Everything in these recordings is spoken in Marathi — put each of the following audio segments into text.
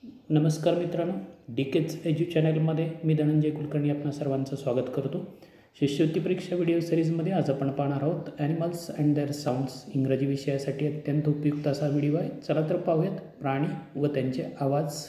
नमस्कार मित्रांनो, डीकेच एज्यू चॅनलमध्ये मी धनंजय कुलकर्णी आपणा सर्वांचं स्वागत करतो। शिष्यवृत्ती परीक्षा व्हिडिओ सीरीजमध्ये आज आपण पाहणार आहोत ॲनिमल्स अँड देअर साऊंड्स। इंग्रजी विषयासाठी अत्यंत उपयुक्त असा व्हिडिओ आहे। चला तर पाहूयात प्राणी व त्यांचे आवाज।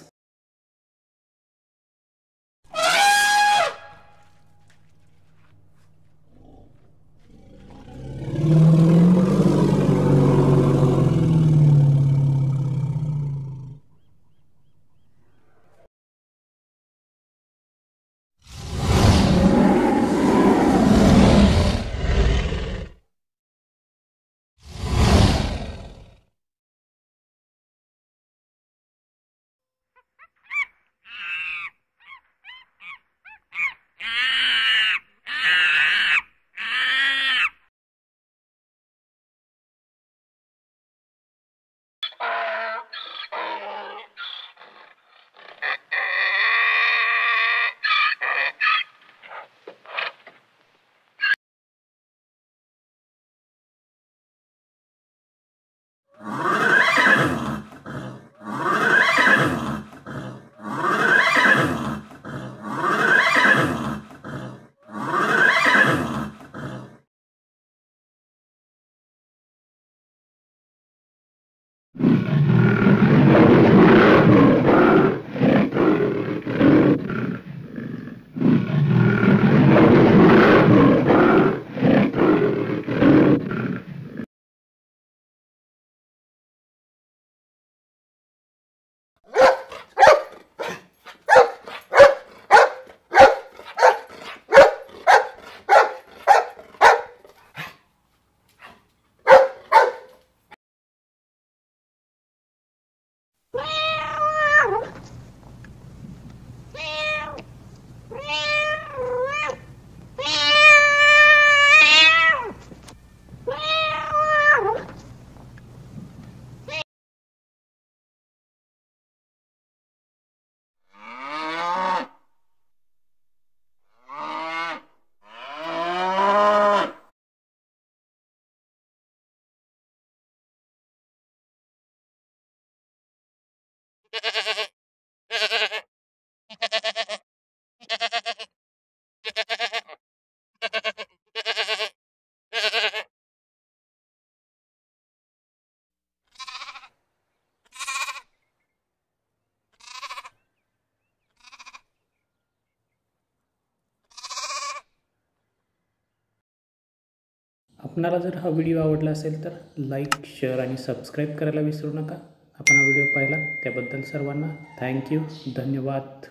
आपणाला जर हा व्हिडिओ आवडला असेल तर लाईक, शेअर आणि सबस्क्राईब करायला विसरू नका। आपण हा व्हिडिओ पाहिला त्याबद्दल सर्वांना थँक्यू, धन्यवाद।